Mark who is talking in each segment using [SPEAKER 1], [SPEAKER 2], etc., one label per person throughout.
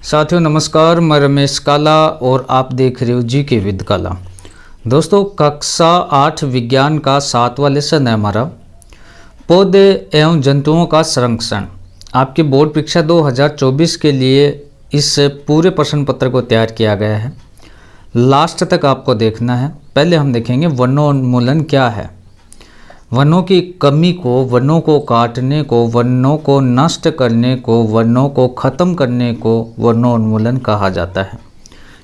[SPEAKER 1] साथियों नमस्कार, मैं रमेश काला और आप देख रहे हो जीके विद काला। दोस्तों कक्षा 8 विज्ञान का 7वां लेसन है हमारा पौधे एवं जंतुओं का संरक्षण। आपकी बोर्ड परीक्षा 2024 के लिए इस पूरे प्रश्न पत्र को तैयार किया गया है। लास्ट तक आपको देखना है। पहले हम देखेंगे वनोन्मूलन क्या है। वनों की कमी को, वनों को काटने को, वनों को नष्ट करने को, वनों को ख़त्म करने को वनोन्मूलन कहा जाता है।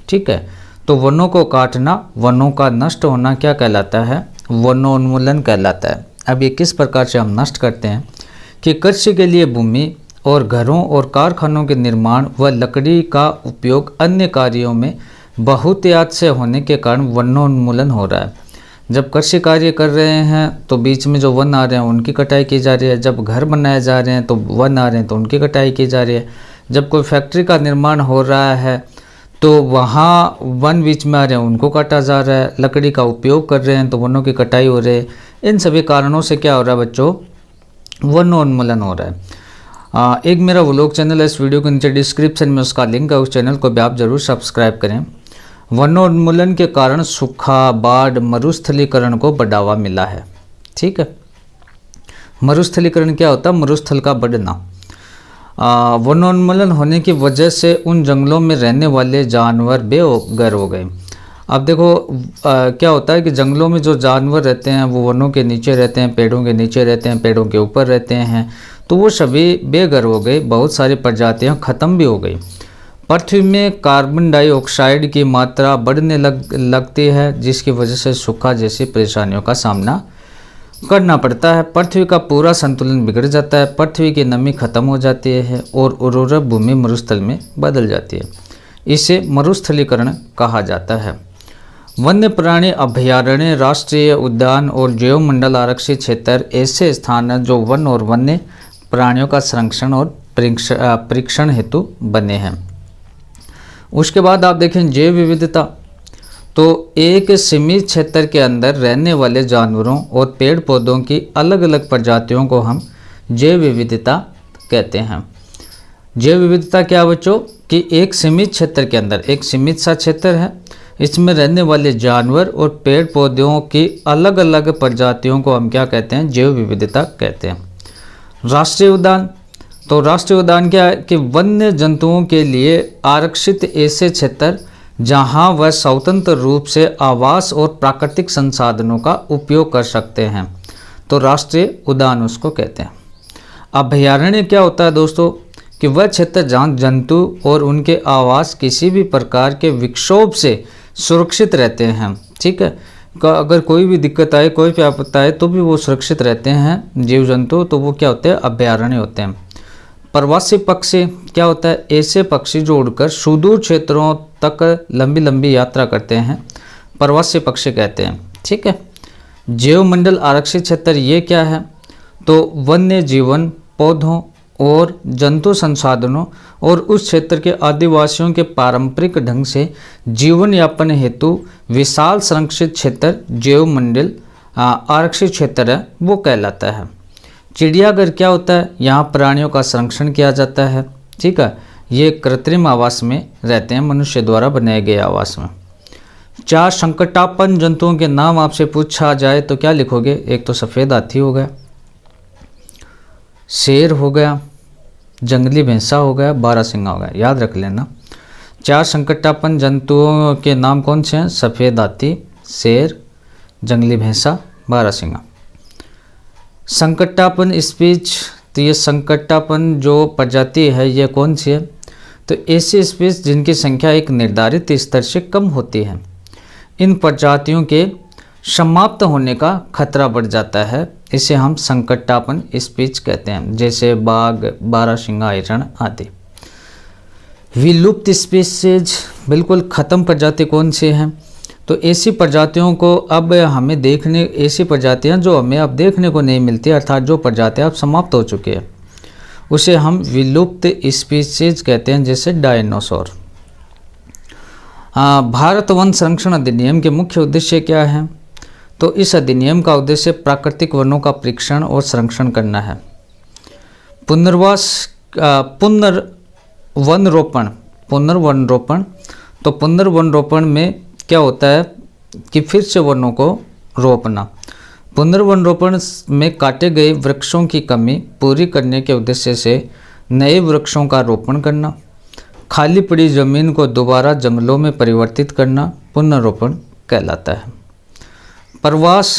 [SPEAKER 1] ठीक है, तो वनों को काटना, वनों का नष्ट होना क्या कहलाता है? वनोन्मूलन कहलाता है। अब ये किस प्रकार से हम नष्ट करते हैं कि कृषि के लिए भूमि और घरों और कारखानों के निर्माण व लकड़ी का उपयोग अन्य कार्यों में बहुतायत से होने के कारण वनोन्मूलन हो रहा है। जब कृषि कार्य कर रहे हैं तो बीच में जो वन आ रहे हैं उनकी कटाई की जा रही है। जब घर बनाए जा रहे हैं तो वन आ रहे हैं तो उनकी कटाई की जा रही है। जब कोई फैक्ट्री का निर्माण हो रहा है तो वहाँ वन बीच में आ रहे हैं, उनको काटा जा रहा है। लकड़ी का उपयोग कर रहे हैं तो वनों की कटाई हो रही है। इन सभी कारणों से क्या हो रहा है बच्चों? वनोन्मूलन हो रहा है। एक मेरा व्लॉग चैनल है, इस वीडियो के नीचे डिस्क्रिप्शन में उसका लिंक है, उस चैनल को भी आप ज़रूर सब्सक्राइब करें। वनोन्मूलन के कारण सूखा, बाढ़, मरुस्थलीकरण को बढ़ावा मिला है। ठीक है, मरुस्थलीकरण क्या होता है? मरुस्थल का बढ़ना। वनोन्मूलन होने की वजह से उन जंगलों में रहने वाले जानवर बेघर हो गए। अब देखो क्या होता है कि जंगलों में जो जानवर रहते हैं वो वनों के नीचे रहते हैं, पेड़ों के नीचे रहते हैं, पेड़ों के ऊपर रहते हैं, तो वो सभी बेघर हो गए। बहुत सारी प्रजातियाँ ख़त्म भी हो गई। पृथ्वी में कार्बन डाइऑक्साइड की मात्रा बढ़ने लगती है, जिसकी वजह से सूखा जैसी परेशानियों का सामना करना पड़ता है। पृथ्वी का पूरा संतुलन बिगड़ जाता है, पृथ्वी की नमी खत्म हो जाती है और उर्वरक भूमि मरुस्थल में बदल जाती है। इसे मरुस्थलीकरण कहा जाता है। वन्य प्राणी अभयारण्य, राष्ट्रीय उद्यान और जैवमंडल आरक्षित क्षेत्र ऐसे स्थान हैं जो वन और वन्य प्राणियों का संरक्षण और परीक्षण हेतु बने हैं। उसके बाद आप देखें जैव विविधता, तो एक सीमित क्षेत्र के अंदर रहने वाले जानवरों और पेड़ पौधों की अलग अलग प्रजातियों को हम जैव विविधता कहते हैं। जैव विविधता क्या बच्चों? कि एक सीमित क्षेत्र के अंदर, एक सीमित सा क्षेत्र है, इसमें रहने वाले जानवर और पेड़ पौधों की अलग अलग प्रजातियों को हम क्या कहते हैं? जैव विविधता कहते हैं। राष्ट्रीय उद्यान, तो राष्ट्रीय उद्यान क्या है? कि वन्य जंतुओं के लिए आरक्षित ऐसे क्षेत्र जहां वह स्वतंत्र रूप से आवास और प्राकृतिक संसाधनों का उपयोग कर सकते हैं, तो राष्ट्रीय उद्यान उसको कहते हैं। अभयारण्य क्या होता है दोस्तों? कि वह क्षेत्र जहां जंतु और उनके आवास किसी भी प्रकार के विक्षोभ से सुरक्षित रहते हैं। ठीक है, अगर कोई भी दिक्कत आए, कोई भी आपदा आए तो भी वो सुरक्षित रहते हैं जीव जंतु, तो वो क्या होते हैं? अभयारण्य होते हैं। प्रवासी पक्षी क्या होता है? ऐसे पक्षी जो उड़कर सुदूर क्षेत्रों तक लंबी लंबी यात्रा करते हैं, प्रवासी पक्षी कहते हैं। ठीक है, जैवमंडल आरक्षित क्षेत्र ये क्या है? तो वन्य जीवन, पौधों और जंतु संसाधनों और उस क्षेत्र के आदिवासियों के पारंपरिक ढंग से जीवन यापन हेतु विशाल संरक्षित क्षेत्र जैवमंडल आरक्षित क्षेत्र है, वो कहलाता है। चिड़ियाघर क्या होता है? यहाँ प्राणियों का संरक्षण किया जाता है। ठीक है, ये कृत्रिम आवास में रहते हैं, मनुष्य द्वारा बनाए गए आवास में। 4 संकटापन्न जंतुओं के नाम आपसे पूछा जाए तो क्या लिखोगे? एक तो सफ़ेद हाथी हो गया, शेर हो गया, जंगली भैंसा हो गया, बारहसिंगा हो गया। याद रख लेना। 4 संकटापन्न जंतुओं के नाम कौन से हैं? सफ़ेद हाथी, शेर, जंगली भैंसा, बारहसिंगा। संकटापन्न स्पीच, तो ये संकटापन्न जो प्रजाति है ये कौन सी है? तो ऐसी स्पीच जिनकी संख्या एक निर्धारित स्तर से कम होती है। इन प्रजातियों के समाप्त होने का खतरा बढ़ जाता है, इसे हम संकटापन्न स्पीच कहते हैं, जैसे बाघ, बारहसिंगा, हिरण आदि। विलुप्त स्पीशीज, बिल्कुल ख़त्म प्रजाति कौन सी हैं? तो ऐसी प्रजातियों को अब हमें देखने, ऐसी प्रजातियां जो हमें अब देखने को नहीं मिलती, अर्थात जो प्रजातियां अब समाप्त हो चुकी है, उसे हम विलुप्त स्पीशीज कहते हैं, जैसे डायनासोर। भारत वन संरक्षण अधिनियम के मुख्य उद्देश्य क्या है? तो इस अधिनियम का उद्देश्य प्राकृतिक वनों का परीक्षण और संरक्षण करना है। पुनर्वास, पुनर्वनरोपण, पुनर्वन रोपण। तो पुनर्वन रोपण में क्या होता है कि फिर से वनों को रोपना। पुनर्वन रोपण में काटे गए वृक्षों की कमी पूरी करने के उद्देश्य से नए वृक्षों का रोपण करना। खाली पड़ी जमीन को दोबारा जंगलों में परिवर्तित करना पुनर्रोपण कहलाता है। प्रवास,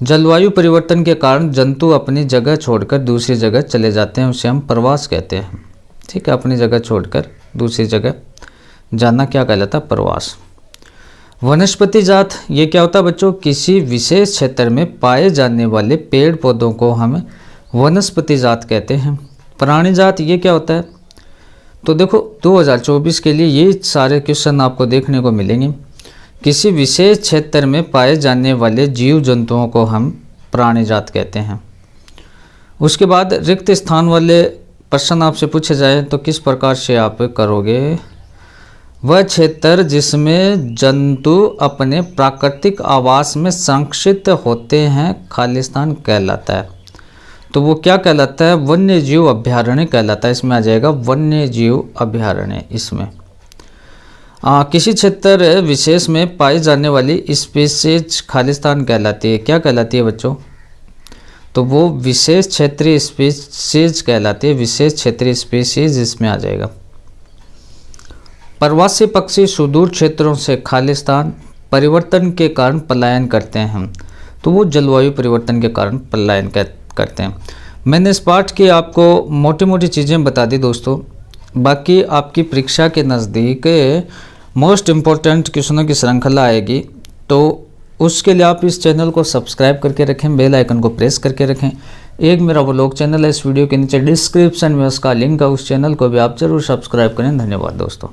[SPEAKER 1] जलवायु परिवर्तन के कारण जंतु अपनी जगह छोड़कर दूसरी जगह चले जाते हैं, उसे हम प्रवास कहते हैं। ठीक है, अपनी जगह छोड़कर दूसरी जगह जाना क्या कहलाता है? प्रवास। वनस्पति जात, ये क्या होता है बच्चों? किसी विशेष क्षेत्र में पाए जाने वाले पेड़ पौधों को हम वनस्पति जात कहते हैं। प्राणी जात, ये क्या होता है? तो देखो 2024 के लिए ये सारे क्वेश्चन आपको देखने को मिलेंगे। किसी विशेष क्षेत्र में पाए जाने वाले जीव जंतुओं को हम प्राणी जात कहते हैं। उसके बाद रिक्त स्थान वाले प्रश्न आपसे पूछे जाए तो किस प्रकार से आप करोगे? वह क्षेत्र जिसमें जंतु अपने प्राकृतिक आवास में संरक्षित होते हैं खालिस्तान कहलाता है। तो वो क्या कहलाता है? वन्य जीव अभयारण्य कहलाता है। इसमें आ जाएगा वन्य जीव अभयारण्य। इसमें किसी क्षेत्र विशेष में पाई जाने वाली स्पीसीज खालिस्तान कहलाती है। क्या कहलाती है बच्चों? तो वो विशेष क्षेत्रीय स्पीसीज कहलाती है। विशेष क्षेत्रीय स्पीसीज इसमें आ जाएगा। प्रवासी पक्षी सुदूर क्षेत्रों से खालिस्तान परिवर्तन के कारण पलायन करते हैं, तो वो जलवायु परिवर्तन के कारण पलायन करते हैं। मैंने इस पाठ की आपको मोटी मोटी चीज़ें बता दी दोस्तों। बाकी आपकी परीक्षा के नज़दीक मोस्ट इम्पोर्टेंट क्वेश्चनों की श्रृंखला आएगी, तो उसके लिए आप इस चैनल को सब्सक्राइब करके रखें, बेल आइकन को प्रेस करके रखें। एक मेरा व्लॉग चैनल है, इस वीडियो के नीचे डिस्क्रिप्शन में उसका लिंक है, उस चैनल को भी आप जरूर सब्सक्राइब करें। धन्यवाद दोस्तों।